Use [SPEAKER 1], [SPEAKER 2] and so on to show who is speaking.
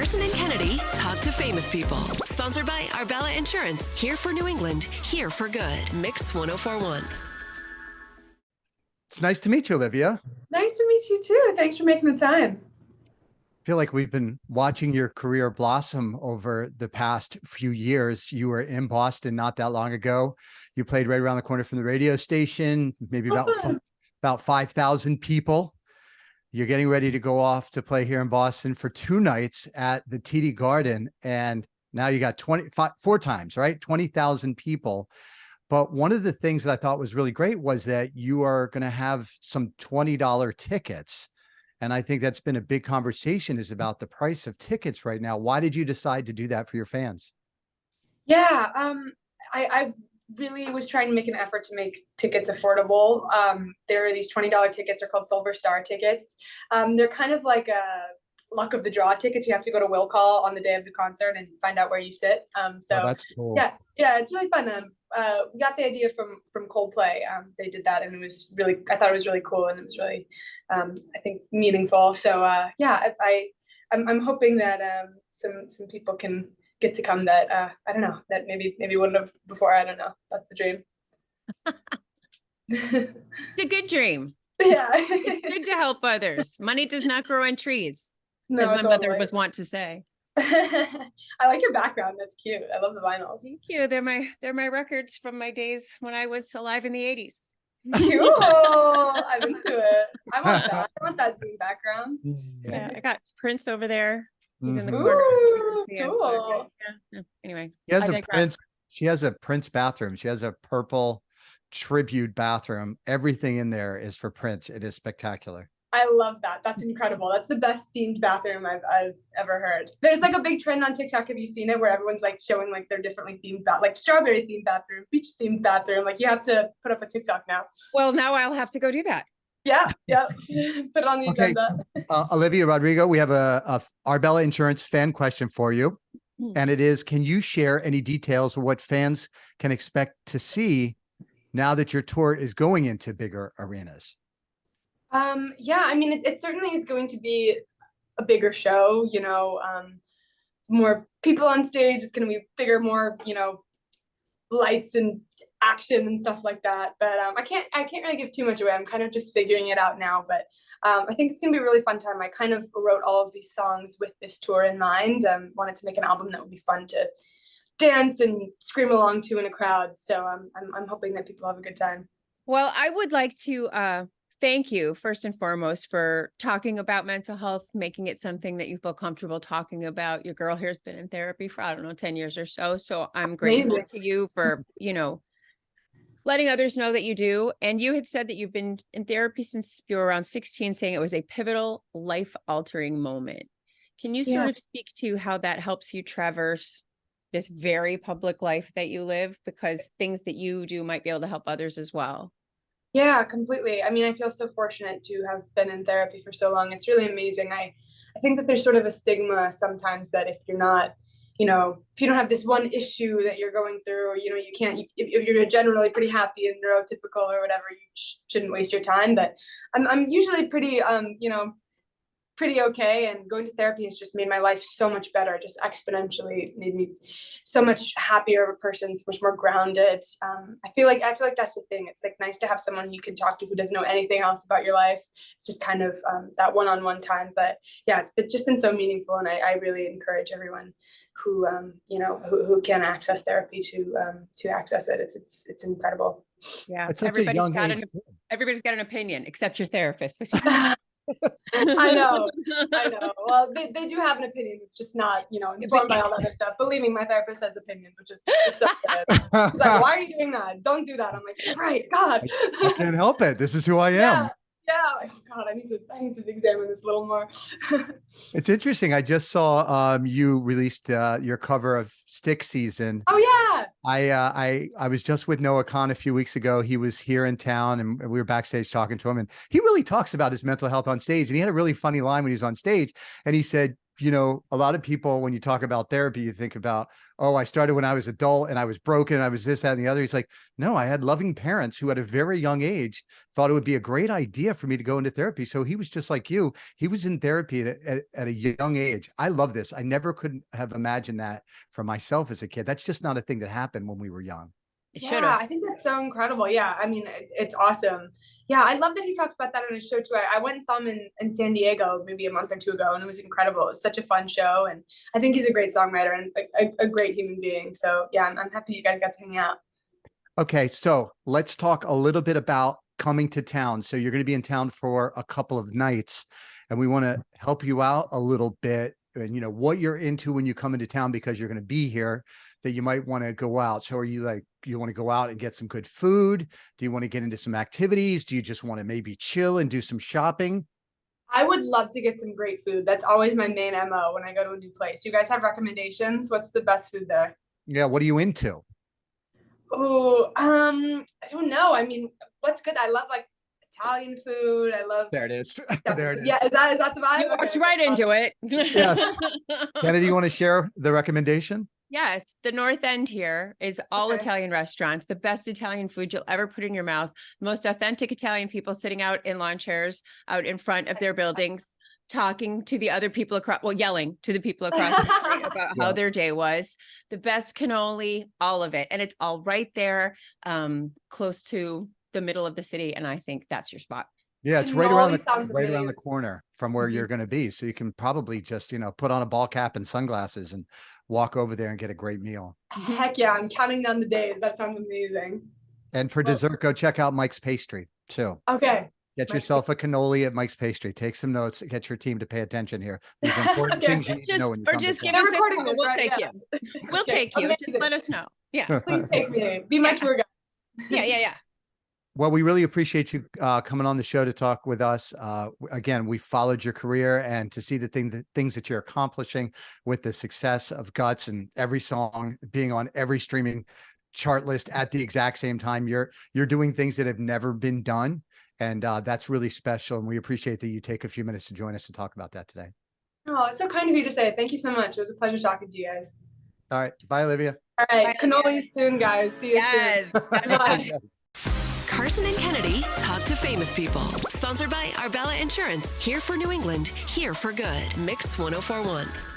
[SPEAKER 1] Karson and Kennedy talk to famous people. Sponsored by Arbella Insurance. Here for New England, here for good. Mix 1041.
[SPEAKER 2] It's nice to meet you, Olivia.
[SPEAKER 3] Nice to meet you too. Thanks for making the time.
[SPEAKER 2] I feel like we've been watching your career blossom over the past few years. You were in Boston not that long ago. You played right around the corner from the radio station, maybe about 5,000 people. You're getting ready to go off to play here in Boston for 2 nights at the TD Garden. And now you got 4 times, right? 20,000 people. But one of the things that I thought was really great was that you are going to have some $20 tickets. And I think that's been a big conversation, is about the price of tickets right now. Why did you decide to do that for your fans?
[SPEAKER 3] Yeah, I really was trying to make an effort to make tickets affordable. There are these $20 tickets. They're called Silver Star tickets. They're kind of like a luck of the draw tickets. You have to go to will call on the day of the concert and find out where you sit.
[SPEAKER 2] Oh, that's cool.
[SPEAKER 3] Yeah, it's really fun. We got the idea from Coldplay. They did that, and it was really, I thought it was really cool, and it was really, I think, meaningful. So I'm hoping that some people can get to come that I don't know, that maybe wouldn't have before. I don't know. That's the dream.
[SPEAKER 4] It's a good dream.
[SPEAKER 3] Yeah.
[SPEAKER 4] It's good to help others. Money does not grow on trees,
[SPEAKER 3] No,
[SPEAKER 4] as my mother was wont to say.
[SPEAKER 3] I like your background. That's cute. I love the vinyls.
[SPEAKER 4] Thank you. They're my records from my days when I was alive in the 80s.
[SPEAKER 3] Cool. I'm into it. I want that. I want that Zoom background.
[SPEAKER 4] Yeah, I got Prince over there. He's in the
[SPEAKER 3] Ooh,
[SPEAKER 4] corner.
[SPEAKER 3] cool.
[SPEAKER 4] Yeah. Anyway,
[SPEAKER 2] She has a Prince bathroom. She has a purple tribute bathroom. Everything in there is for Prince. It is spectacular.
[SPEAKER 3] I love that. That's incredible. That's the best themed bathroom I've ever heard. There's like a big trend on TikTok. Have you seen it? Where everyone's like showing like their differently themed like strawberry themed bathroom, peach themed bathroom. Like you have to put up a TikTok now.
[SPEAKER 4] well, now I'll have to go do that.
[SPEAKER 3] Yeah. Put it on the agenda.
[SPEAKER 2] Olivia Rodrigo, we have a Arbella Insurance fan question for you. And it is, can you share any details of what fans can expect to see now that your tour is going into bigger arenas?
[SPEAKER 3] Yeah, I mean, it certainly is going to be a bigger show, more people on stage. It's going to be bigger, more, lights and action and stuff like that. But I can't really give too much away. I'm kind of just figuring it out now. But I think it's going to be a really fun time. I kind of wrote all of these songs with this tour in mind. Wanted to make an album that would be fun to dance and scream along to in a crowd. So I'm hoping that people have a good time.
[SPEAKER 4] Well, I would like to thank you first and foremost for talking about mental health, making it something that you feel comfortable talking about. Your girl here has been in therapy for, 10 years or so. So I'm grateful to you for, letting others know that you do. And you had said that you've been in therapy since you were around 16, saying it was a pivotal, life-altering moment. Can you sort of speak to how that helps you traverse this very public life that you live? Because things that you do might be able to help others as well.
[SPEAKER 3] Yeah, completely. I mean, I feel so fortunate to have been in therapy for so long. It's really amazing. I think that there's sort of a stigma sometimes that if you're not, if you don't have this one issue that you're going through, or, you can't, if you're generally pretty happy and neurotypical or whatever, you shouldn't waste your time. But I'm usually pretty, pretty okay, and going to therapy has just made my life so much better, just exponentially made me so much happier of a person, so much more grounded. I feel like that's the thing. It's like nice to have someone you can talk to who doesn't know anything else about your life. It's just kind of that one-on-one time. But yeah, it's just been so meaningful, and I really encourage everyone who who can access therapy to access it. It's incredible.
[SPEAKER 4] Yeah,
[SPEAKER 2] it's such a young age.
[SPEAKER 4] Everybody's got an opinion except your therapist, which is
[SPEAKER 3] I know. Well, they do have an opinion. It's just not, informed by all that other stuff. Believe me, my therapist has opinions, which is so good. He's like, why are you doing that? Don't do that. I'm like, right, God.
[SPEAKER 2] I can't help it. This is who I am.
[SPEAKER 3] Yeah. Oh God, I need to examine this a little more.
[SPEAKER 2] It's interesting. I just saw you released your cover of Stick Season.
[SPEAKER 3] Oh yeah.
[SPEAKER 2] I was just with Noah Khan a few weeks ago. He was here in town, and we were backstage talking to him, and he really talks about his mental health on stage. And he had a really funny line when he was on stage, and he said, a lot of people, when you talk about therapy, you think about, oh, I started when I was adult and I was broken. I was this, that, and the other. He's like, no, I had loving parents who at a very young age thought it would be a great idea for me to go into therapy. So he was just like you. He was in therapy at a young age. I love this. I never could have imagined that for myself as a kid. That's just not a thing that happened when we were young.
[SPEAKER 3] Yeah, I think that's so incredible. Yeah, I mean, it's awesome. Yeah, I love that he talks about that on his show too. I went and saw him in San Diego maybe a month or two ago, and it was incredible. It was such a fun show, and I think he's a great songwriter and a great human being. So yeah, I'm happy you guys got to hang out.
[SPEAKER 2] Okay, so let's talk a little bit about coming to town. So you're going to be in town for a couple of nights, and we want to help you out a little bit, and what you're into when you come into town, because you're going to be here, that you might want to go out. So are you like, you want to go out and get some good food? Do you want to get into some activities? Do you just want to maybe chill and do some shopping?
[SPEAKER 3] I would love to get some great food. That's always my main MO when I go to a new place. You guys have recommendations? What's the best food there?
[SPEAKER 2] Yeah, what are you into?
[SPEAKER 3] Oh, I don't know. I mean, what's good? I love like Italian food. I love.
[SPEAKER 2] There it is. There it is.
[SPEAKER 3] Yeah, is that the vibe?
[SPEAKER 4] You walked right into it.
[SPEAKER 2] Yes. Kennedy, you want to share the recommendation?
[SPEAKER 4] Yes, the North End here is all Italian restaurants, the best Italian food you'll ever put in your mouth. Most authentic Italian people sitting out in lawn chairs out in front of their buildings, talking to the other people across, yelling to the people across the street about how their day was. The best cannoli, all of it. And it's all right there, close to the middle of the city. And I think that's your spot.
[SPEAKER 2] Yeah, it's right around the corner from where you're going to be. So you can probably just, put on a ball cap and sunglasses and walk over there and get a great meal.
[SPEAKER 3] Heck yeah, I'm counting down the days. That sounds amazing.
[SPEAKER 2] And for dessert, go check out Mike's Pastry too.
[SPEAKER 3] Okay.
[SPEAKER 2] Get yourself a cannoli at Mike's Pastry. Take some notes. Get your team to pay attention here. These important things you need to know when you come
[SPEAKER 4] just
[SPEAKER 2] to
[SPEAKER 4] give
[SPEAKER 2] town.
[SPEAKER 4] us a call. We'll take you. We'll take you. Just let us know. Yeah.
[SPEAKER 3] Please take me. Be my tour guide.
[SPEAKER 4] Yeah.
[SPEAKER 2] Well, we really appreciate you coming on the show to talk with us. Again, we followed your career, and to see the things that you're accomplishing with the success of Guts and every song being on every streaming chart list at the exact same time. You're doing things that have never been done, and that's really special. And we appreciate that you take a few minutes to join us and talk about that today.
[SPEAKER 3] Oh, it's so kind of you to say. Thank you so much. It was a pleasure talking to you guys.
[SPEAKER 2] All right. Bye, Olivia.
[SPEAKER 3] All right. Cannolis soon, guys. See you soon. Bye.
[SPEAKER 2] Yes.
[SPEAKER 1] Karson and Kennedy talk to famous people. Sponsored by Arbella Insurance. Here for New England, here for good. Mix 1041.